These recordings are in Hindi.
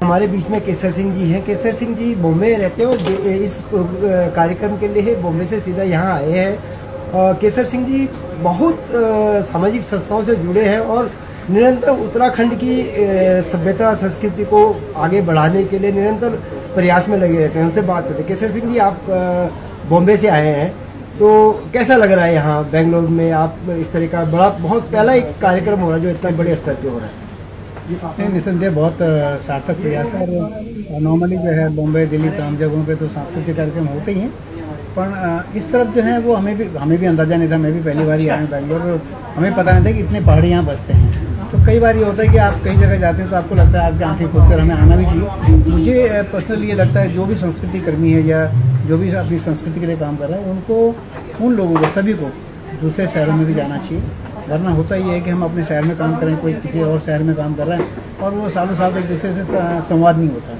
हमारे बीच में केसर सिंह जी हैं। केसर सिंह जी बॉम्बे रहते हैं और इस कार्यक्रम के लिए बॉम्बे से सीधा यहाँ आए हैं। केसर सिंह जी बहुत सामाजिक संस्थाओं से जुड़े हैं और निरंतर उत्तराखंड की सभ्यता संस्कृति को आगे बढ़ाने के लिए निरंतर प्रयास में लगे रहते हैं। उनसे बात करते हैं। केसर सिंह जी, आप बॉम्बे से आए हैं, तो कैसा लग रहा है यहाँ बेंगलोर में? आप इस तरह का बहुत पहला एक कार्यक्रम हो रहा है जो इतना बड़े स्तर पे हो रहा है। नहीं, निसंदेह बहुत सार्थक प्रयास है। और नॉर्मली जो है बॉम्बे, दिल्ली, तमाम जगहों पे तो सांस्कृतिक कार्यक्रम होते ही हैं, पर इस तरफ जो है वो हमें भी अंदाजा नहीं था। मैं भी पहली बार ही आया हूँ बेंगलोर, हमें पता नहीं था कि इतने पहाड़ी यहाँ बसते हैं। तो कई बार ये होता है कि आप कई जगह जाते हैं तो आपको लगता है आपकी आंखें खोलकर हमें आना भी चाहिए। मुझे पर्सनली ये लगता है जो भी संस्कृति कर्मी है या जो भी अपनी संस्कृति के लिए काम कर रहा है, उनको, उन लोगों को, सभी को दूसरे शहरों में भी जाना चाहिए। वरना होता ये है कि हम अपने शहर में काम करें, कोई किसी और शहर में काम कर रहा है और वो सालों साल एक दूसरे से संवाद नहीं होता।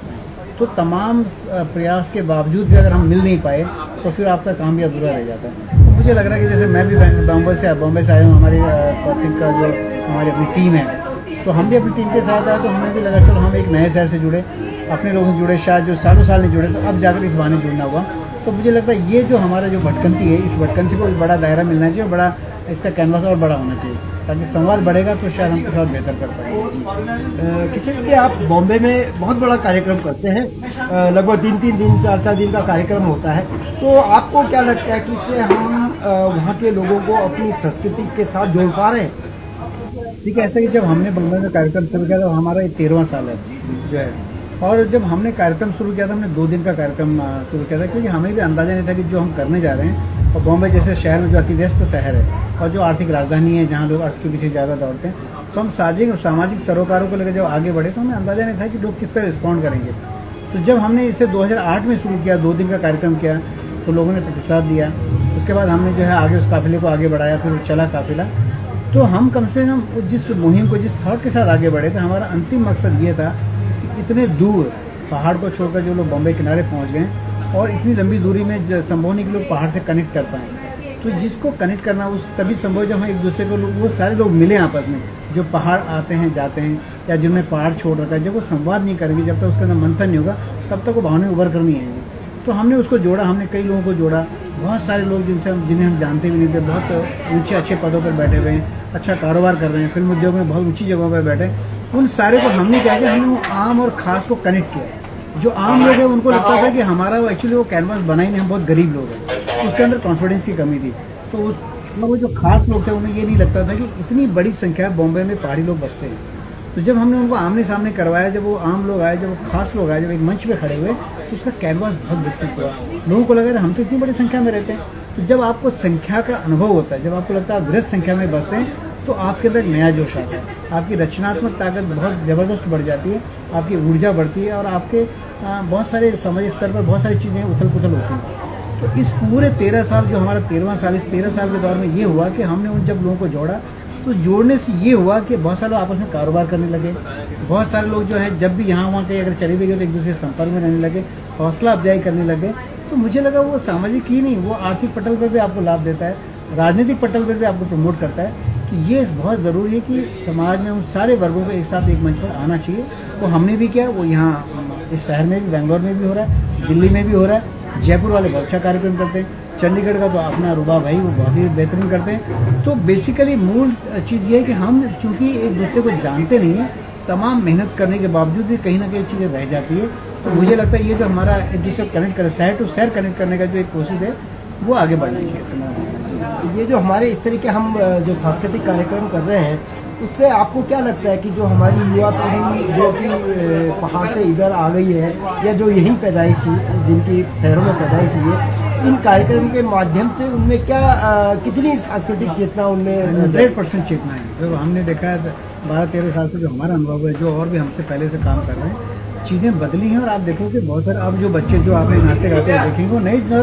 तो तमाम प्रयास के बावजूद भी अगर हम मिल नहीं पाए तो फिर आपका काम भी अधूरा रह जाता है। तो मुझे लग रहा है कि जैसे मैं भी बॉम्बे से आया हूँ, हमारी कॉथिंग का जो हमारी अपनी टीम है, तो हम भी अपनी टीम के साथ आए तो हमें भी लगा चलो हम एक नए शहर से जुड़े, अपने लोगों से जुड़े, शायद जो सालों साल नहीं जुड़े, तो अब जाकर इस बहाने जुड़ना हुआ। तो मुझे लगता है ये जो हमारा जो भटकंती है, इस भटकंती को बड़ा दायरा मिलना चाहिए और बड़ा इसका कैनवास और बड़ा होना चाहिए, ताकि संवाद बढ़ेगा तो शायद हम कुछ और बेहतर कर पाएंगे। किसी भी आप बॉम्बे में बहुत बड़ा कार्यक्रम करते हैं, लगभग 3-3 दिन, 4-4 दिन का कार्यक्रम होता है, तो आपको क्या लगता है कि इससे हम वहाँ के लोगों को अपनी संस्कृति के साथ जोड़ पा रहे हैं? ठीक है, ऐसा कि जब हमने बॉम्बे में कार्यक्रम शुरू किया तो हमारा ये 13वां साल है जो है, और जब हमने कार्यक्रम शुरू किया था हमने 2 दिन का कार्यक्रम शुरू किया था, क्योंकि हमें भी अंदाजा नहीं था कि जो हम करने जा रहे हैं, और बॉम्बे जैसे शहर में जो अति व्यस्त शहर है और जो आर्थिक राजधानी है जहाँ लोग अर्थ के पीछे ज़्यादा दौड़ते हैं, तो हम सामाजिक सरोकारों को लेकर जब आगे बढ़े तो हमें अंदाजा नहीं था कि लोग किस तरह रिस्पॉन्ड करेंगे। तो जब हमने इसे 2008 में शुरू किया, 2 दिन का कार्यक्रम किया, तो लोगों ने प्रतिसाद दिया। उसके बाद हमने जो है आगे उस काफिले को आगे बढ़ाया, फिर चला काफिला। तो हम कम से कम जिस मुहिम को, जिस थॉट के साथ आगे बढ़े थे, हमारा अंतिम मकसद ये था कि इतने दूर पहाड़ को छोड़कर जो लोग बॉम्बे किनारे पहुंच गए और इतनी लंबी दूरी में संभव नहीं कि लोग पहाड़ से कनेक्ट कर पाएँ। तो जिसको कनेक्ट करना उस तभी संभव जब हम एक दूसरे को वो सारे लोग मिले आपस में, जो पहाड़ आते हैं जाते हैं या जिन्होंने पहाड़ छोड़ रखा है। जब वो संवाद नहीं करेंगे, जब तक उसके अंदर मंथन नहीं होगा, तब तक वो भावनाएं उभर कर नहीं आएंगी। तो हमने उसको जोड़ा, हमने कई लोगों को जोड़ा, बहुत सारे लोग जिन्हें हम जानते भी नहीं थे, बहुत ऊंचे अच्छे पदों पर बैठे हुए हैं, अच्छा कारोबार कर रहे हैं, फिल्म उद्योग में बहुत ऊंची जगहों पर बैठे, उन सारे को हमने क्या किया, हमने वो आम और खास को कनेक्ट किया। जो आम लोग हैं उनको लगता था कि हमारा एक्चुअली वो कैनवास बना ही नहीं, हम बहुत गरीब लोग हैं, उसके अंदर कॉन्फिडेंस की कमी थी। तो वो जो खास लोग थे उन्हें ये नहीं लगता था कि इतनी बड़ी संख्या बॉम्बे में पहाड़ी लोग बसते हैं। तो जब हमने उनको आमने सामने करवाया, जब वो आम लोग आए, जब वो खास लोग आए, जब एक मंच पे खड़े हुए, तो उसका कैनवास बहुत विस्तृत हुआ। लोगों को लगा हम तो इतनी बड़ी संख्या में रहते हैं। तो जब आपको संख्या का अनुभव होता है, जब आपको लगता है आप बृहद संख्या में बसते हैं, तो आपके अंदर नया जोश आता है, आपकी रचनात्मक ताकत बहुत ज़बरदस्त बढ़ जाती है, आपकी ऊर्जा बढ़ती है और आपके बहुत सारे सामाजिक स्तर पर बहुत सारी चीज़ें उथल पुथल होती हैं। तो इस पूरे 13 साल, जो हमारा 13वां साल, इस 13 साल के दौर में ये हुआ कि हमने उन जब लोगों को जोड़ा, तो जोड़ने से ये हुआ कि बहुत सारे लोग आपस में कारोबार करने लगे, बहुत सारे लोग जो है जब भी यहाँ वहाँ कहीं अगर चले भी गए तो एक दूसरे के संपर्क में रहने लगे, हौसला अफजाई करने लगे। तो मुझे लगा वो सामाजिक ही नहीं, वो आर्थिक पटल पर भी आपको लाभ देता है, राजनीतिक पटल पर भी आपको प्रमोट करता है। तो ये बहुत ज़रूरी है कि समाज में उन सारे वर्गों को एक साथ एक मंच पर आना चाहिए। वो हमने भी किया, वो यहाँ इस शहर में भी, बेंगलोर में भी हो रहा है, दिल्ली में भी हो रहा है, जयपुर वाले बहुत अच्छा कार्यक्रम करते हैं, चंडीगढ़ का तो अपना रूबा भाई वो बहुत ही बेहतरीन करते हैं। तो बेसिकली मूल चीज़ ये है कि हम चूँकि एक दूसरे को जानते नहीं हैं, तमाम मेहनत करने के बावजूद भी कहीं ना कहीं चीज़ें रह जाती है। तो मुझे लगता है ये जो हमारा एक दूसरे को कनेक्ट करे, शहर टू शहर कनेक्ट करने का जो एक कोशिश है, वो आगे बढ़ना चाहिए। ये जो हमारे इस तरीके हम जो सांस्कृतिक कार्यक्रम कर रहे हैं, उससे आपको क्या लगता है कि जो हमारी युवा पीढ़ी जो कि पहाड़ से इधर आ गई है या जो यहीं पैदाइश हुई, जिनकी शहरों में पैदाइश हुई है, इन कार्यक्रम के माध्यम से उनमें क्या कितनी सांस्कृतिक चेतना उनमें? 100% चेतना है। जो हमने देखा है 12-13 साल से जो हमारा अनुभव है, जो और भी हमसे पहले से काम कर रहे हैं, चीज़ें बदली हैं। और आप देखोगे बहुत सारे अब जो बच्चे जो आपने नाचते गाते देखेंगे वो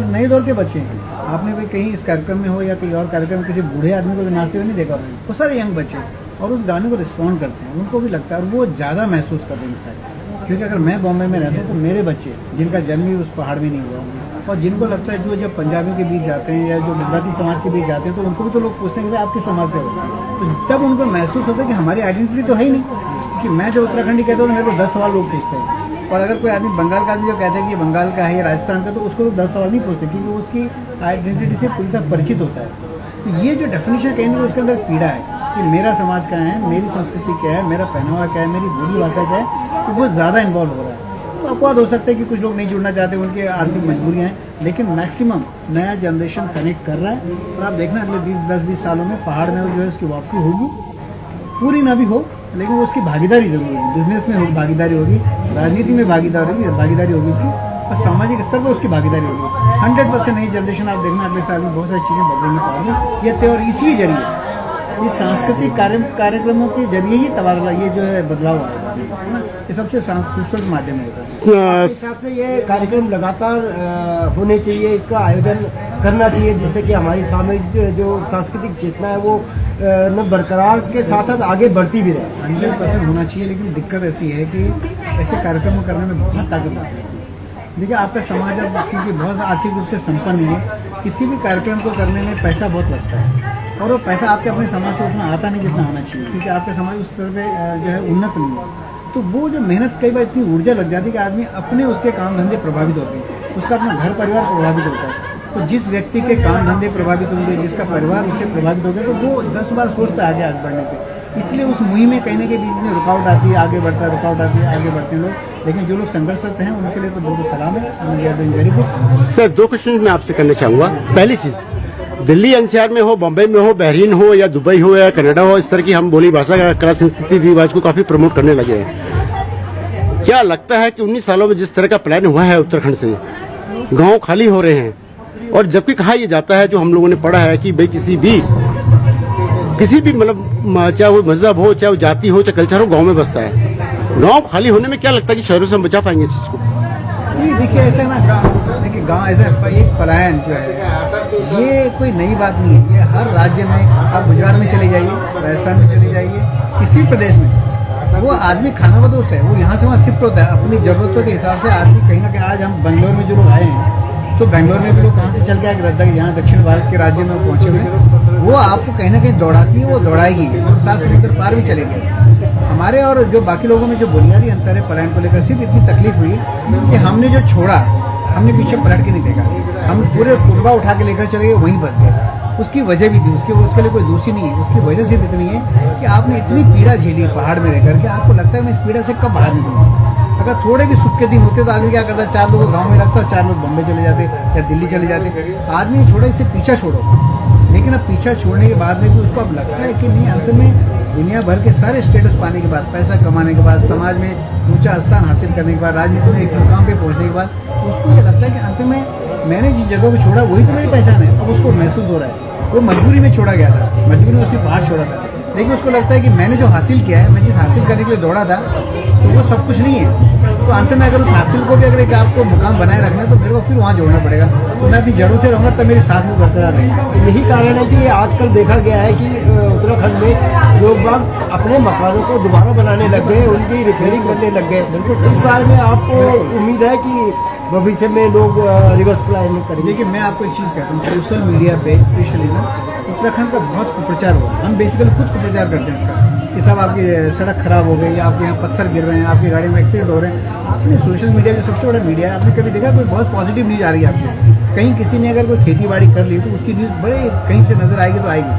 नए दौर के बच्चे हैं। आपने कोई कहीं इस कार्यक्रम में हो या कोई और कार्यक्रम में किसी बूढ़े आदमी को भी नाचते हुए नहीं देखा, वो सारे यंग बच्चे और उस गाने को रिस्पॉन्ड करते हैं, उनको भी लगता है और वो ज़्यादा महसूस कर रहे हैं। क्योंकि अगर मैं बॉम्बे में रहता हूँ तो मेरे बच्चे जिनका जन्म ही उस पहाड़ में नहीं हुआ, और जिनको लगता है जो जब पंजाबियों के बीच जाते हैं या जो गुजराती समाज के बीच जाते हैं, तो उनको भी तो लोग पूछते हैं कि आप किस समाज से हो। तो तब उनको महसूस होता है कि हमारी आइडेंटिटी तो है ही नहीं। कि मैं जब उत्तराखंडी कहता हूँ तो मेरे को 10 सवाल लोग पूछते हैं, और अगर कोई आदमी बंगाल का आदमी जो कहता है कि ये बंगाल का है या राजस्थान का, तो उसको तो 10 सवाल नहीं पूछते, क्योंकि वो उसकी आइडेंटिटी से पूरी तरह परिचित होता है। तो ये जो डेफिनेशन कहेंगे उसके अंदर पीड़ा है कि मेरा समाज क्या है, मेरी संस्कृति क्या है, मेरा पहनावा क्या है, मेरी बोली भाषा क्या है, तो वो ज़्यादा इन्वॉल्व हो रहा है। तो अपवाद हो सकता है कि कुछ लोग नहीं जुड़ना चाहते, उनकी आर्थिक मजबूरियाँ हैं, लेकिन मैक्सिमम नया जनरेशन कनेक्ट कर रहा है। और आप देखना अगले 10-20 सालों में पहाड़ में जो है उसकी वापसी होगी, पूरी ना भी हो लेकिन वो उसकी भागीदारी जरूर होगी। बिजनेस में भागीदारी होगी, राजनीति में भागीदारी होगी उसकी, और सामाजिक स्तर पर उसकी भागीदारी होगी। 100% नई जनरेशन आप देखना अगले साल में बहुत सारी चीज़ें बदलने पाएंगी। ये त्योहार इसी जरिए, ये सांस्कृतिक कार्यक्रमों के जरिए ही तबादला, ये जो है बदलाव आएगा, है ना। ये सबसे खूबसूरत माध्यम होगा। मेरे हिसाब से ये कार्यक्रम लगातार होने चाहिए, इसका आयोजन करना चाहिए, जिससे कि हमारी सामाजिक जो सांस्कृतिक चेतना है वो न बरकरार के साथ साथ आगे बढ़ती भी रहे। 100% होना चाहिए, लेकिन दिक्कत ऐसी है कि ऐसे कार्यक्रम करने में बहुत ताकत आती है। देखिए आपका समाज अब क्योंकि बहुत आर्थिक रूप से संपन्न है, किसी भी कार्यक्रम को करने में पैसा बहुत लगता है, और वो पैसा आपके अपने समाज से उतना आता नहीं जितना होना चाहिए, क्योंकि आपका समाज उस तरह पे जो है उन्नत नहीं है। तो वो जो मेहनत, कई बार इतनी ऊर्जा लग जाती है कि आदमी अपने उसके काम धंधे प्रभावित होते हैं, उसका अपना घर परिवार प्रभावित होता है। तो जिस व्यक्ति के काम धंधे प्रभावित होंगे, जिसका परिवार उससे प्रभावित हो गया, तो वो 10 बार सोचता है आगे बढ़ने के। इसलिए उस मुहिम में कहने के बीच में रुकावट आती है, आगे बढ़ता है, रुकावट आती है, आगे बढ़ते हैं लोग। लेकिन जो लोग संघर्षरत हैं उनके लिए तो बहुत सलाम है। Very good sir. 2 क्वेश्चन मैं आपसे करना चाहूँगा। पहली चीज़, दिल्ली एनसीआर में हो, बॉम्बे में हो, बहरीन हो या दुबई हो या कनाडा हो, इस तरह की हम बोली भाषा, कला, संस्कृति, रिवाज को काफी प्रमोट करने लगे हैं। क्या लगता है कि 19 सालों में जिस तरह का प्लान हुआ है उत्तराखंड से, गांव खाली हो रहे हैं, और जबकि कहा यह जाता है, जो हम लोगों ने पढ़ा है कि भाई किसी भी मतलब चाहे वो मजहब हो, चाहे वो जाति हो, चाहे कल्चर हो, गांव में बसता है। गांव खाली होने में क्या लगता है कि शहरों से हम बचा पाएंगे इस चीज को? नहीं, देखिए ऐसा ना, देखिए गांव ऐसा एक पलायन जो है ये कोई नई बात नहीं है। ये हर राज्य में, आप गुजरात में चले जाइए, राजस्थान में चले जाइए, किसी प्रदेश में वो आदमी खानाबदोश है, वो यहाँ से वहाँ शिफ्ट होता है अपनी जरूरतों के हिसाब से। आदमी कहीं ना कहीं, आज हम बेंगलोर में जो लोग आए हैं, तो बेंगलोर में भी लोग कहाँ से चल के आए, यहाँ दक्षिण भारत के राज्य में पहुंचे हुए, वो आपको कहीं ना कहीं दौड़ाती है, वो दौड़ाएगी, 7 समुद्र पार भी चलेगी। हमारे और जो बाकी लोगों में जो बुनियादी अंतर है पलायन को लेकर, सिर्फ इतनी तकलीफ हुई कि हमने जो छोड़ा, हमने पीछे पलट के नहीं देखा, हम पूरे कुर्बा उठा के लेकर चले गए, वहीं बस गए। उसकी वजह भी थी, उसके लिए कोई दोषी नहीं है। उसकी वजह सिर्फ इतनी है कि आपने इतनी पीड़ा झेली पहाड़ में रहकर के, आपको लगता है मैं इस पीड़ा से कब बाहर निकलूंगा। अगर थोड़े भी सुख के दिन होते तो आदमी क्या करता, 4 लोग गांव में रखता, 4 लोग बॉम्बे चले जाते या दिल्ली चले जाते। आदमी ने छोड़ा, इससे पीछा छोड़ो। लेकिन अब पीछा छोड़ने के बाद में भी उसको अब लगता है कि नहीं, अंत में दुनिया भर के सारे स्टेटस पाने के बाद, पैसा कमाने के बाद, समाज में ऊंचा स्थान हासिल करने के बाद, राजनीति में एक मुकाम पे पहुंचने के बाद, उसको ये लगता है कि अंत में मैंने जिस जगह को छोड़ा वही तो मेरी पहचान है। अब उसको महसूस हो रहा है वो मजबूरी में छोड़ा गया था, मजबूरी में उसने पहाड़ छोड़ा था, लेकिन उसको लगता है कि मैंने जो हासिल किया है, मैं जिस हासिल करने के लिए दौड़ा था, तो वो सब कुछ नहीं है। तो अंत में अगर उस हासिल को भी अगर एक आपको मुकाम बनाए रखना है, तो मेरे को फिर वहाँ जोड़ना पड़ेगा। तो मैं अपनी जड़ों से रहूँगा, तब मेरी साथ में बरकरार रहेगी। यही कारण है कि आजकल देखा गया है कि उत्तराखंड में लोग बाग अपने मकानों को दोबारा बनाने लग गए, उनकी रिपेयरिंग करने लग गए। बिल्कुल इस बारे में आपको उम्मीद है कि भविष्य में लोग रिवर्स प्लानिंग करेंगे? देखिए मैं आपको एक चीज़ कहता हूँ, सोशल मीडिया पे स्पेशली ना उत्तराखंड का बहुत कुप्रचार हुआ। हम बेसिकली खुद कुप्रचार करते हैं इसका कि साहब आपकी सड़क खराब हो गई, या आपके यहाँ पत्थर गिर रहे हैं, आपकी गाड़ी में एक्सीडेंट हो रहे हैं। आपने सोशल मीडिया जो सबसे बड़ा मीडिया है, आपने कभी देखा कोई बहुत पॉजिटिव न्यूज आ रही है आपको? कहीं किसी ने अगर कोई खेती बाड़ी कर ली तो उसकी न्यूज बड़े कहीं से नजर आएगी तो आएगी।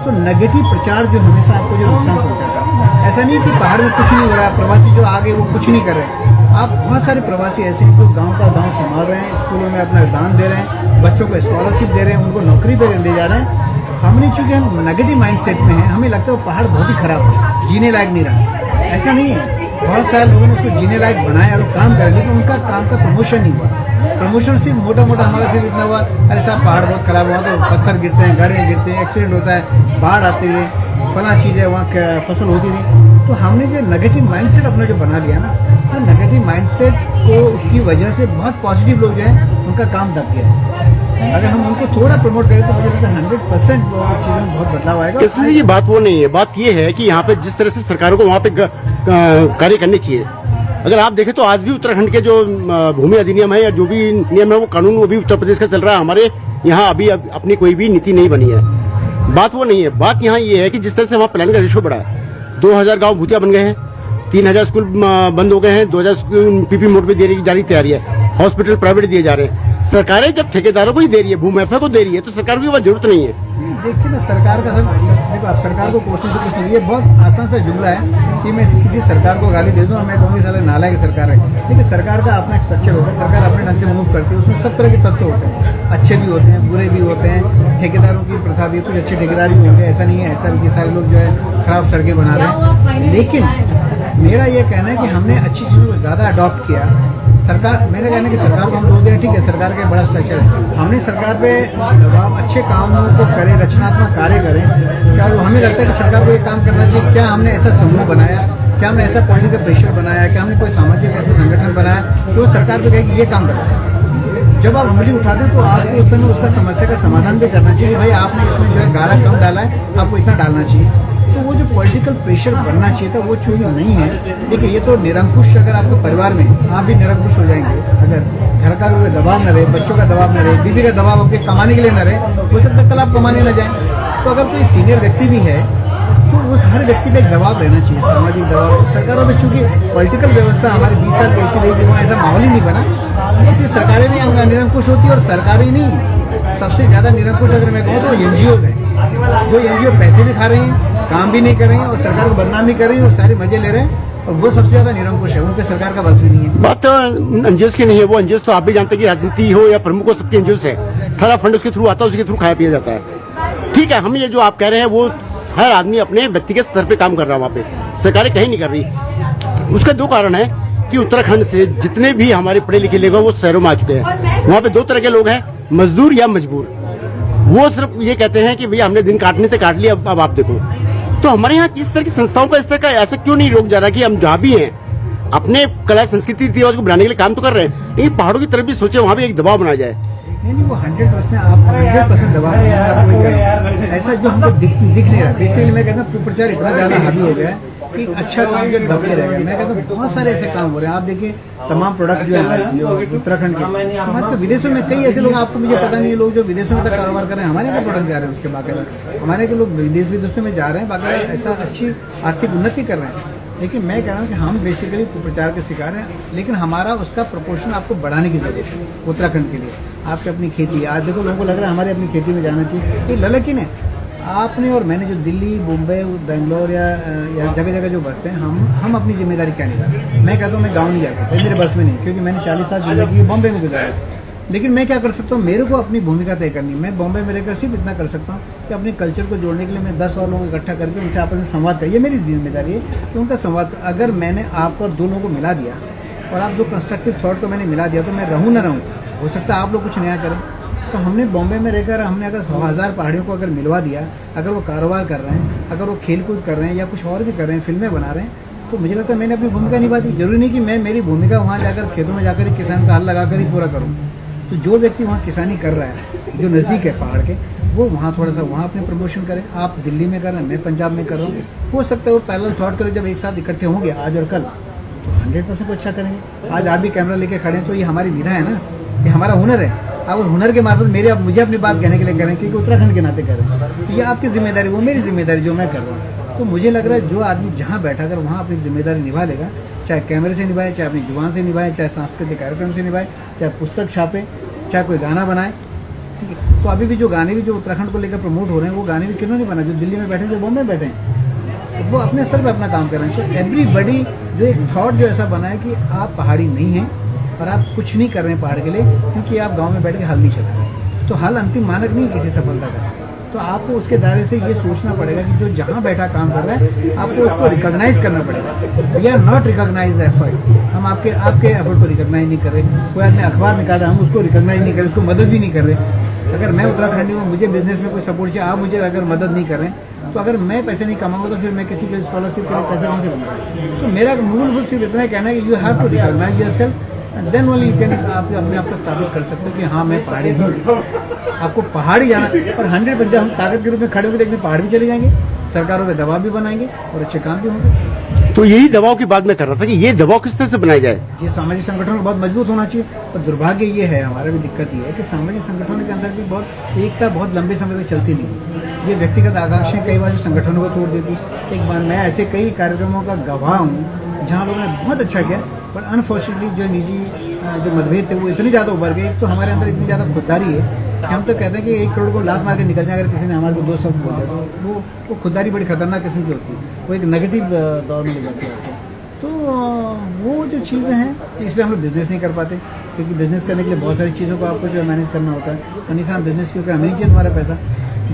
तो नेगेटिव प्रचार जो हमेशा आपको जो नुकसान पहुंचाता है, ऐसा नहीं कि पहाड़ में कुछ नहीं हो रहा है, प्रवासी जो आगे वो कुछ नहीं कर रहे हैं। आप बहुत सारे प्रवासी ऐसे हैं जो गांव का गांव संभाल रहे हैं, स्कूलों में अपना दान दे रहे हैं, बच्चों को स्कॉलरशिप दे रहे हैं, उनको नौकरी पे ले जा रहे हैं। हमने चूंकि हम नेगेटिव माइंडसेट में हैं, हमें लगता है वो पहाड़ बहुत ही खराब है, जीने लायक नहीं रहा। ऐसा नहीं है, बहुत सारे लोगों ने उसको जीने लायक बनाया और काम करेंगे, तो उनका काम का प्रमोशन नहीं हुआ। प्रमोशन सिर्फ मोटा मोटा हमारा सिर्फ इतना हुआ, अरे साहब पहाड़ बहुत खराब हुआ, तो पत्थर गिरते हैं, गाड़ियाँ गिरते हैं, एक्सीडेंट होता है, बाढ़ आती है, फला चीज़ है, वहाँ फसल होती नहीं। तो हमने जो नेगेटिव माइंडसेट अपना जो बना लिया ना, तो नेगेटिव माइंडसेट को उसकी वजह से बहुत पॉजिटिव लोग जो हैं उनका काम दब गया है। अगर हम उनको थोड़ा प्रमोट करें तो मुझे लगता है 100% चीज़ों में बहुत बदलाव आएगा। किसी की बात वो नहीं है, बात ये है कि यहाँ पे जिस तरह से सरकारों को वहाँ पे कार्य करने चाहिए। अगर आप देखें तो आज भी उत्तराखंड के जो भूमि अधिनियम है या जो भी नियम है, वो कानून वो भी उत्तर प्रदेश का चल रहा है। हमारे यहाँ अभी अपनी कोई भी नीति नहीं बनी है। बात वो नहीं है, बात यहाँ ये है कि जिस तरह से वहाँ प्लान का रेशो बढ़ा है, 2000 गाँव भूतिया बन गए हैं, 3000 स्कूल बंद हो गए हैं, 2000 स्कूल पीपी मोड पे देने की जारी तैयारी है, हॉस्पिटल प्राइवेट दिए जा रहे हैं। सरकारें जब ठेकेदारों को ही दे रही है, भूमाफिया को दे रही है, तो सरकार की जरूरत नहीं है। देखिए ना, सरकार का देखो, आप सरकार को कोसने से कुछ नहीं, ये बहुत आसान सा जुमला है कि मैं किसी सरकार को गाली दे दूं और मैं कहूँगी साला नालायक सरकार है। देखिए, सरकार का अपना एक स्ट्रक्चर होता है, सरकार अपने ढंग से मूव करती है, उसमें सब तरह के तत्व होते हैं, अच्छे भी होते हैं, बुरे भी होते हैं, ठेकेदारों की प्रथा भी, कुछ अच्छे ठेकेदार भी होंगे, ऐसा नहीं है, ऐसा भी सारे लोग जो है खराब सड़कें बना रहे हैं। लेकिन मेरा ये कहना है कि हमने अच्छी चीज़ों को ज़्यादा अडॉप्ट किया। सरकार, मेरा कहना है कि सरकार को हम बोल दें ठीक है, सरकार का एक बड़ा स्ट्रक्चर है, हमने सरकार पे दबाव, अच्छे कामों को करें, रचनात्मक कार्य करें। क्या हमें लगता है कि सरकार को ये काम करना चाहिए? क्या हमने ऐसा समूह बनाया, क्या हमने ऐसा पॉलिटिकल प्रेशर बनाया, क्या हमने कोई सामाजिक ऐसा संगठन बनाया तो सरकार को कहे कि ये काम करें? जब आप उंगली उठाते हैं तो आपको उस समय उसका समस्या का समाधान भी करना चाहिए। भाई आपने इसमें जो है गारा कम डाला है, आपको इतना डालना चाहिए। तो वो जो पॉलिटिकल प्रेशर बनना चाहिए था वो चीज नहीं है। देखिए, ये तो निरंकुश, अगर आपको परिवार में आप भी निरंकुश हो जाएंगे, अगर घर का कोई दबाव न रहे, बच्चों का दबाव न रहे, बीवी का दबाव आपके कमाने के लिए न रहे, हो सकता है कल आप कमाने न जाए। तो अगर कोई सीनियर व्यक्ति भी है तो उस हर व्यक्ति का एक दबाव रहना चाहिए, सामाजिक दबाव। सरकारों में चूंकि पॉलिटिकल व्यवस्था हमारी 20 साल की ऐसी रही कि वहाँ ऐसा माहौल ही नहीं बना, इसलिए सरकारें भी निरंकुश होती है। और सरकारें नहीं, सबसे ज्यादा निरंकुश अगर मैं कहूँ तो एनजीओ है, जो एनजीओ पैसे भी खा रहे हैं, काम भी नहीं कर रहे हैं और सरकार को बदनाम भी कर रही है और सारे मजे ले रहे हैं, और वो सबसे ज्यादा निरंकुश है, उन पे सरकार का बस भी नहीं है। बात तो एनजीओस की नहीं है, वो एनजीओस तो आप भी जानते हैं कि राजनीति हो या प्रमुख हो, सबके एनजीओस है, सारा फंड उसके थ्रू आता है, उसके थ्रू खाया पिया जाता है। ठीक है, हम ये जो आप कह रहे हैं वो हर आदमी अपने व्यक्तिगत स्तर पे काम कर रहा है, वहाँ पे सरकारें कहीं नहीं कर रही। उसका दो कारण है कि उत्तराखंड से जितने भी हमारे पढ़े लिखे लोग हैं वो शहरों में आ चुके हैं। वहाँ पे दो तरह के लोग हैं, मजदूर या मजबूर। वो सिर्फ ये कहते हैं कि भैया हमने दिन काटने से काट लिया, अब आप देखो। तो हमारे यहाँ किस तरह की संस्थाओं का इस तरह का ऐसा क्यों नहीं रोक जा रहा कि हम जहाँ भी हैं अपने कला संस्कृति रिवाज को बनाने के लिए काम तो कर रहे हैं, लेकिन पहाड़ों की तरफ भी सोचे, वहाँ भी एक दबाव बनाया जाए। नहीं, वो 100% आप 100% दबाव ऐसा जो हमको दिख नहीं रहा। बेसिकली मैं कहता हूँ प्रचार इतना ज्यादा हावी हो गया है कि अच्छा काम जो दबते रह गया। मैं कहता हूँ बहुत सारे ऐसे काम हो रहे हैं, आप देखिए तमाम प्रोडक्ट जो है उत्तराखंड के, आजकल विदेशों में कई ऐसे लोग, आपको मुझे पता नहीं है, लोग जो विदेशों में तक कारोबार कर रहे हैं, हमारे यहाँ प्रोडक्ट जा रहे हैं उसके बाकायदा, हमारे के लोग विदेशों में जा रहे हैं, बाकायदा ऐसा अच्छी आर्थिक उन्नति कर रहे हैं। लेकिन मैं कह रहा हूँ कि हम बेसिकली प्रचार के शिकार हैं, लेकिन हमारा उसका प्रोपोर्शन आपको बढ़ाने की जरूरत है उत्तराखंड के लिए। आपकी अपनी खेती, आज देखो लोगों को लग रहा है हमारे अपनी खेती में जाना चाहिए, ये ललक ही नहीं। आपने और मैंने जो दिल्ली, मुंबई, बेंगलोर या जगह जगह जो बसते हैं, हम अपनी जिम्मेदारी क्या निभाते? मैं कहता हूँ मैं गाँव नहीं जा सकता, मेरे बस में नहीं, क्योंकि मैंने 40 साल जिंदगी बॉम्बे में गुजारा। लेकिन मैं क्या कर सकता हूँ, मेरे को अपनी भूमिका तय करनी है। मैं बॉम्बे में रहकर सिर्फ इतना कर सकता हूँ कि अपने कल्चर को जोड़ने के लिए मैं 10 और लोगों को इकट्ठा करके उनसे आपस में संवाद करें, ये मेरी जिम्मेदारी है कि उनका संवाद। अगर मैंने आप और दो लोगों को मिला दिया और आप जो कंस्ट्रक्टिव थॉट को मैंने मिला दिया, तो मैं रहूँ ना रहूँ, हो सकता है आप लोग कुछ नया करें। तो हमने बॉम्बे में रहकर हमने अगर 100,000 पहाड़ियों को अगर मिलवा दिया, अगर वो कारोबार कर रहे हैं, अगर वो खेल कूद कर रहे हैं या कुछ और भी कर रहे हैं, फिल्में बना रहे हैं, तो मुझे लगता है मैंने अपनी भूमिका निभा दी। जरूरी नहीं कि मैं मेरी भूमिका वहाँ जाकर खेतों में जाकर ही किसान का हल लगाकर ही पूरा करूँ। तो जो व्यक्ति वहाँ किसानी कर रहा है, जो नज़दीक है पहाड़ के, वो वहाँ थोड़ा सा वहाँ अपने प्रमोशन करें। आप दिल्ली में कर रहे हैं, मैं पंजाब में कर रहा हूँ, हो सकता है वो पैरेलल थॉट करें। जब एक साथ इकट्ठे होंगे आज और कल, तो 100% अच्छा करेंगे। आज आप भी कैमरा लेके खड़े हैं तो ये हमारी विधा है ना, ये हमारा हुनर है। आप उस हुनर के मार्फत मुझे अपनी बात कहने के लिए करें, क्योंकि उत्तराखंड के नाते करें। तो ये आपकी जिम्मेदारी, वो मेरी जिम्मेदारी जो मैं कर रहा हूँ। तो मुझे लग रहा है जो आदमी जहाँ बैठा कर वहाँ अपनी जिम्मेदारी निभा लेगा, चाहे कैमरे से निभाए, चाहे अपनी जुबान से निभाए, चाहे सांस्कृतिक कार्यक्रम से निभाए, चाहे पुस्तक छापे, चाहे कोई गाना बनाए, ठीक है। तो अभी भी जो गाने भी जो उत्तराखंड को लेकर प्रमोट हो रहे हैं, वो गाने भी क्यों नहीं बना, जो दिल्ली में बैठे, जो बॉम्बे में बैठे हैं, तो वो अपने स्तर पर अपना काम कर रहे हैं। तो एवरीबडी जो एक थॉट जो ऐसा बना है कि आप पहाड़ी नहीं हैं और आप कुछ नहीं कर रहे हैं पहाड़ के लिए, क्योंकि आप गाँव में बैठ के हल नहीं चला रहे। तो हल अंतिम मानक नहीं किसी सफलता का। तो आपको उसके दायरे से ये सोचना पड़ेगा कि जो जहाँ बैठा काम कर रहा है, आपको उसको रिकॉग्नाइज करना पड़ेगा। We are not recognise the effort, हम आपके एफर्ट को रिकॉग्नाइज नहीं कर रहे। कोई आदमी अखबार निकाल रहा है, हम उसको रिकॉग्नाइज नहीं कर रहे, उसको मदद भी नहीं कर रहे। अगर मैं उत्तराखंडी हूँ, मुझे बिजनेस में कोई सपोर्ट चाहिए, आप मुझे अगर मदद नहीं कर रहे, तो अगर मैं पैसे नहीं कमाऊंगा तो फिर मैं किसी के स्कॉलरशिप के लिए पैसे कहाँ से बनाऊंगा? तो मेरा मूलभूत सिर्फ इतना कहना है कि you have to recognise yourself, then only you can आप अपने आप को स्थापित कर सकते हो कि हाँ मैं पहाड़ी हूँ। आपको पहाड़ी जाना, और 100% हम ताकत के रूप में खड़े होकर देखते पहाड़ भी चले जाएंगे, सरकारों पे दबाव भी बनाएंगे और अच्छे काम भी होंगे। तो यही दबाव की बात मैं कर रहा था कि ये दबाव किस तरह से बनाया जाए। ये सामाजिक संगठनों को बहुत मजबूत होना चाहिए। और दुर्भाग्य ये है, हमारा भी दिक्कत ये है कि सामाजिक संगठनों के अंदर भी बहुत एकता बहुत लंबे समय तक चलती नहीं। ये व्यक्तिगत आकांक्षाएं कई बार जो संगठनों को तोड़ देती। एक बार मैं ऐसे कई कार्यक्रमों का गवाह हूँ जहाँ लोगों ने बहुत अच्छा किया, पर अनफॉर्चुनेटली जो निजी जो मतभेद थे वो इतने ज़्यादा उभर गए। तो हमारे अंदर इतनी ज़्यादा खुददारी है कि हम तो कहते हैं कि 1 करोड़ को लात मार के निकल जाए अगर किसी ने हमारे को 2 शब्द बोल दिया, तो वो खुददारी बड़ी खतरनाक किस्म की होती है, वो एक नेगेटिव दौर में ले जाती है। तो वो जो चीज़ें हैं, इसलिए हम लोग बिजनेस नहीं कर पाते, क्योंकि बिजनेस करने के लिए बहुत सारी चीज़ों को आपको जो है मैनेज करना होता है। तो निशान बिजनेस के ऊपर हमें नहीं चाहिए हमारा पैसा।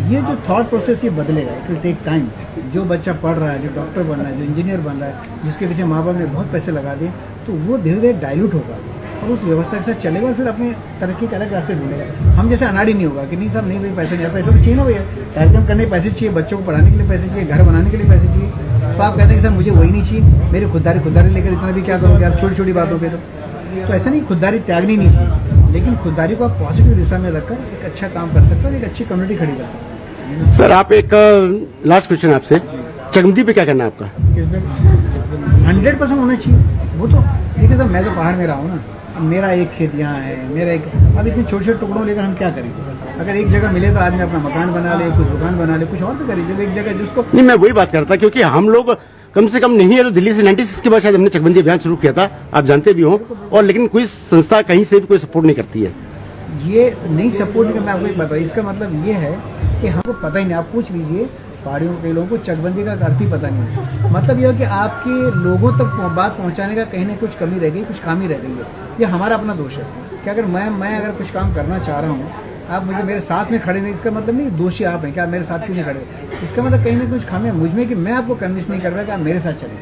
ये जो थॉट प्रोसेस ये बदलेगा, इट विल टेक टाइम। जो बच्चा पढ़ रहा है, जो डॉक्टर बन रहा है, जो इंजीनियर बन रहा है, जिसके पीछे माँ बाप ने बहुत पैसे लगा दिए, तो वो धीरे धीरे डाइल्यूट होगा और उस व्यवस्था के साथ चलेगा और फिर अपने तरक्की के अलग रास्ते ढूंढेगा। हम जैसे अनाड़ी नहीं होगा कि नहीं साहब नहीं भाई पैसे नहीं, पैसे तो चाहिए ना भैया, कार्यक्रम करने के पैसे चाहिए, बच्चों को पढ़ाने के लिए पैसे चाहिए, घर बनाने के लिए पैसे चाहिए। तो आप कहते हैं कि सर मुझे वही नहीं चाहिए, मेरी खुददारी लेकर इतना भी क्या करोगे आप छोटी छोटी बातों पर। तो ऐसा नहीं, खुददारी त्यागनी नहीं चाहिए, लेकिन खुददारी को आप पॉजिटिव दिशा में रखकर एक अच्छा काम कर सकते हो, एक अच्छी कम्युनिटी खड़ी कर सकते हो। सर आप एक लास्ट क्वेश्चन आपसे, चकमदी पे क्या करना है आपका? इसमें 100% होना चाहिए। वो तो देखिए सर, मैं तो पहाड़ में रहा हूँ ना, अब मेरा एक खेत यहाँ है, मेरा एक, अब इतने छोटे छोटे टुकड़ों लेकर हम क्या करेंगे? अगर एक जगह मिले तो आदमी अपना मकान बना ले, कुछ दुकान बना ले, कुछ और तो करिए। जब एक जगह जिसको नहीं, मैं वही बात करता, क्योंकि हम लोग कम से कम नहीं है तो दिल्ली से 96 के बाद शायद हमने चकबंदी अभियान शुरू किया था, आप जानते भी हो, और लेकिन कोई संस्था कहीं से भी कोई सपोर्ट नहीं करती है। ये नहीं सपोर्ट नहीं करना, आपको एक बताइए, इसका मतलब ये है कि हमको पता ही नहीं। आप पूछ लीजिए पहाड़ियों के लोगों को चकबंदी का अर्थ ही पता नहीं है। मतलब यह है कि आपके लोगों तक बात पहुंचाने का कहीं ना कुछ कमी रह गई, कुछ खामी रह गई है। ये हमारा अपना दोष है कि अगर मैं अगर कुछ काम करना चाह रहा हूँ, आप मुझे मेरे साथ में खड़े नहीं, इसका मतलब नहीं दोषी आप हैं कि आप मेरे साथ क्यों नहीं खड़े, इसका मतलब कहीं ना कुछ खामियां मुझ में कि मैं आपको कन्विंस नहीं कर रहा कि आप मेरे साथ चलें।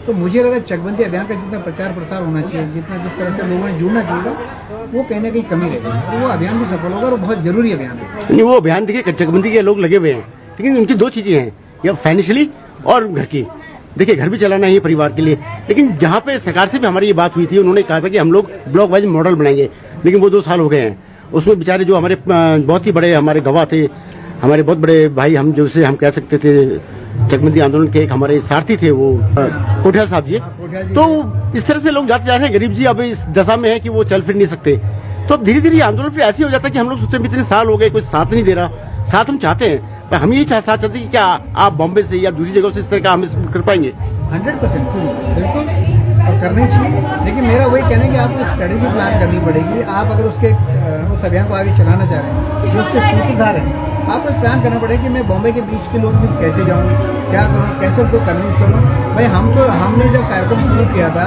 तो मुझे लगा चकबंदी अभियान का जितना प्रचार प्रसार होना चाहिए, जितना जिस तरह से लोगों ने जुड़ना चाहिए, वो कहीं ना कहीं कमी रह गई। वो अभियान भी सफल होगा और बहुत जरूरी अभियान है। नहीं, वो अभियान देखिए चकबंदी के लोग लगे हुए हैं, लेकिन उनकी 2 चीजें हैं, या फाइनेंशियली और घर की। देखिए घर भी चलाना है परिवार के लिए, लेकिन जहाँ पे सरकार से भी हमारी ये बात हुई थी, उन्होंने कहा था कि हम लोग ब्लॉक वाइज मॉडल बनाएंगे, लेकिन वो 2 साल हो गए हैं। उसमें बेचारे जो हमारे बहुत ही बड़े हमारे गवाह थे, हमारे बहुत बड़े भाई, हम जैसे हम कह सकते थे चकबंदी आंदोलन के एक हमारे सारथी थे, वो कोठियाल साहब जी। तो इस तरह से लोग जाते जा रहे हैं, गरीब जी अब इस दशा में है कि वो चल फिर नहीं सकते। तो अब धीरे धीरे आंदोलन फिर ऐसे हो जाता है कि हम लोग सोचते हैं इतने साल हो गए, कोई साथ नहीं दे रहा, साथ हम चाहते हैं, पर हम यही साथ चाहते हैं कि क्या आप बॉम्बे से या दूसरी जगह से इस तरह का हमें सपोर्ट कर पाएंगे? 100% बिल्कुल, और करने चाहिए। लेकिन मेरा वही कहना है कि आपको स्ट्रेटेजी प्लान करनी पड़ेगी। आप अगर उस अभियान को आगे चलाना चाह रहे हैं, जो उसके सूत्रधार हैं, आपको प्लान करना पड़ेगा कि मैं बॉम्बे के बीच के लोगों के बीच कैसे जाऊँ, क्या करूँ, कैसे उनको कन्विंस करूँ। भाई हमने जब कार्यक्रम शुरू किया था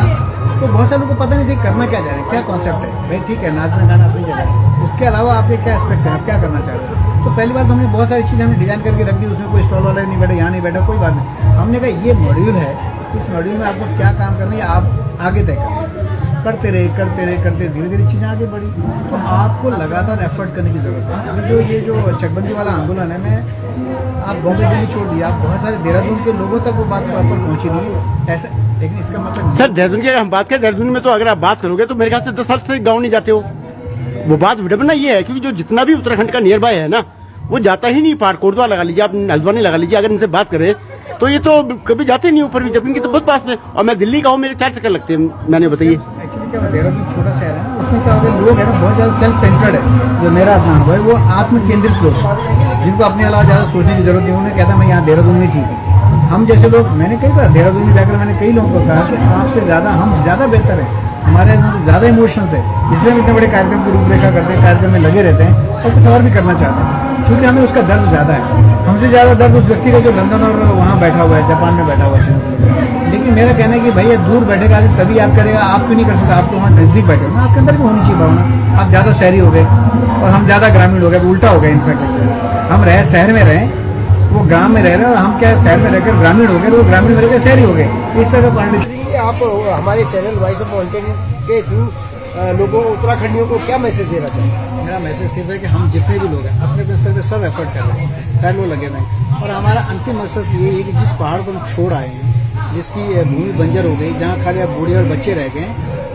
तो बहुत सारे लोगों को पता नहीं था करना क्या चाह रहे हैं, क्या कॉन्सेप्ट है। भाई ठीक है, नाचना गाना अपनी जगह है, उसके अलावा आपके क्या एस्पेक्ट है, आप क्या करना चाह रहे हैं। तो पहली बार तो हमने बहुत सारी चीज़ें हमने डिजाइन करके रख दी, उसमें कोई स्टॉल वाला नहीं बैठा, यहाँ नहीं बैठा, कोई बात नहीं। हमने कहा ये मॉड्यूल है, इस मॉड्यूल में आपको क्या काम करना है आप आगे तय करते रहे धीरे धीरे चीज़ें आगे बढ़ी। तो आपको लगातार एफर्ट करने की जरूरत है। अभी जो चकबंदी वाला आंदोलन है, मैं आप बॉम्बे दिल्ली छोड़ दिया, आप बहुत सारे देहरादून के लोगों तक वो बात प्रॉपर पहुंची नहीं है ऐसा। लेकिन इसका मतलब सर देहरादून की अगर हम बात करें, देहरादून में तो अगर आप बात करोगे तो मेरे ख्याल से 10 साल से गाँव नहीं जाते हो। वो बात विडम्बना ये है, क्योंकि जो जितना भी उत्तराखंड का नियर बाय है ना, वो जाता ही नहीं पार। कोटद्वार लगा लीजिए, आप हल्द्वानी लगा लीजिए, अगर इनसे बात करें तो ये तो कभी जाते नहीं ऊपर भी, जब इनकी तो बहुत पास में। और मैं दिल्ली का हूँ, मेरे 4 चक्कर लगते हैं। मैंने बताइए एक्चुअली क्या देहरादून छोटा शहर है ना, उसमें क्या होगा, लोग है ना बहुत ज्यादा सेल्फ सेंटर्ड है। जो मेरा अपना अनुभव है, वो आत्म केंद्रित लोग हैं, जिनको अपने अलावा ज्यादा सोचने की जरूरत नहीं। उन्होंने कहता मैं यहाँ देहरादून में ठीक है। हम जैसे लोग, मैंने कई बार देहरादून में जाकर मैंने कई लोगों को कहा कि आपसे ज्यादा हम ज्यादा बेहतर है, हमारे ज्यादा इमोशंस है, इसलिए हम इतने बड़े कार्यक्रम की रूपरेखा करते हैं, कार्यक्रम में लगे रहते हैं और कुछ और भी करना चाहते हैं, क्योंकि हमें उसका दर्द ज्यादा है। हमसे ज्यादा दर्द उस व्यक्ति का जो लंदन और वहाँ बैठा हुआ है, जापान में बैठा हुआ है। लेकिन मेरा कहना है कि भैया दूर बैठेगा आदमी तभी याद करेगा, आप क्यों नहीं कर सकते, आप तो वहाँ नजदीक बैठे हो ना, आपके अंदर भी होनी चाहिए भावना। आप ज्यादा शहरी हो गए और हम ज्यादा ग्रामीण हो गए, उल्टा हो गया। इनफैक्ट हम रहे शहर में रहे, वो गांव में रह रहे हैं, और हम क्या शहर में रहकर ग्रामीण हो गए, वो ग्रामीण में रहकर शहरी हो गए। इस तरह का पॉलिटिक्स। आप हमारे चैनल वॉइस ऑफ माउंटेन के थ्रू लोगों उत्तराखंडियों को क्या मैसेज दे रहा था? मेरा मैसेज सिर्फ है कि हम जितने भी लोग हैं अपने अपने स्तर पे सब एफर्ट कर रहे हैं, सारे लोग लगे हुए हैं, और हमारा अंतिम मकसद ये है कि जिस पहाड़ को हम छोड़ आए हैं, जिसकी भूमि बंजर हो गई, जहाँ खाली अब बूढ़े और बच्चे रह गए,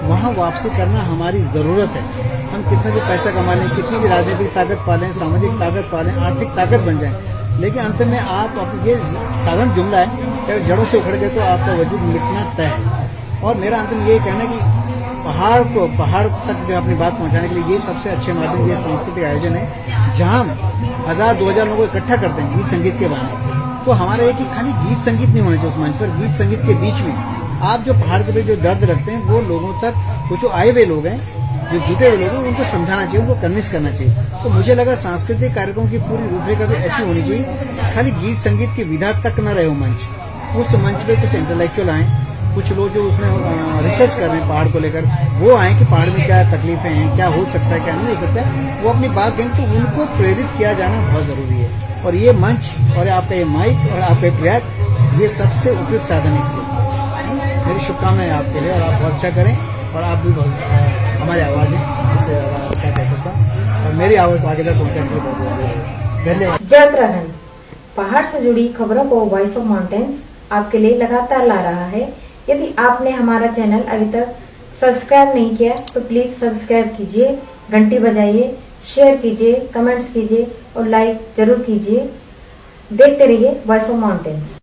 वहाँ वापसी करना हमारी जरूरत है। हम कितना भी पैसा कमा लें, कितनी भी राजनीतिक ताकत पालें, सामाजिक ताकत पालें, आर्थिक ताकत बन जाए, लेकिन अंत में आप ये साधारण जुमला है कि अगर जड़ों से उखड़ गए तो आपका वजूद मिटना तय है। और मेरा अंतिम यही कहना है कि पहाड़ तक जो अपनी बात पहुंचाने के लिए ये सबसे अच्छे माध्यम, ये सांस्कृतिक आयोजन है, जहां 1000-2000 लोगों को इकट्ठा करते हैं गीत संगीत के बहाने। तो हमारा ये कि खाली गीत संगीत नहीं होना चाहिए उस मंच पर, गीत संगीत के बीच में आप जो पहाड़ के पे जो दर्द रखते हैं वो लोगों तक, वो जो आए हुए लोग हैं, जो जुटे हुए लोग हैं, उनको समझाना चाहिए, उनको कन्विंस करना चाहिए। तो मुझे लगा सांस्कृतिक कार्यक्रम की पूरी रूपरेखा भी ऐसी होनी चाहिए, खाली गीत संगीत की विधा तक न रहे हो मंच, उस मंच पे कुछ इंटेलेक्चुअल आए, कुछ लोग जो उसमें रिसर्च कर रहे हैं पहाड़ को लेकर, वो आए कि पहाड़ में क्या तकलीफें हैं, क्या हो सकता है, क्या नहीं हो सकता है, वो अपनी बात दें। तो उनको प्रेरित किया जाना बहुत जरूरी है, और ये मंच और आपका ये माइक और आपके प्रयास, ये सबसे उपयुक्त साधन है इसलिए। मेरी शुभकामनाएं आपके लिए, और आप बहुत अच्छा करें, और आप भी बहुत हमारी आवाज है, इससे क्या कह सकता हूँ, और मेरी आवाज आगे तक पहुंचाने के लिए बहुत बहुत धन्यवाद। जय उत्तराखंड। पहाड़ से जुड़ी खबरों को वॉइस ऑफ माउंटेन्स आपके लिए लगातार ला रहा है। यदि आपने हमारा चैनल अभी तक सब्सक्राइब नहीं किया तो प्लीज सब्सक्राइब कीजिए, घंटी बजाइए, शेयर कीजिए, कमेंट्स कीजिए और लाइक जरूर कीजिए। देखते रहिए वॉइस ऑफ माउंटेन्स।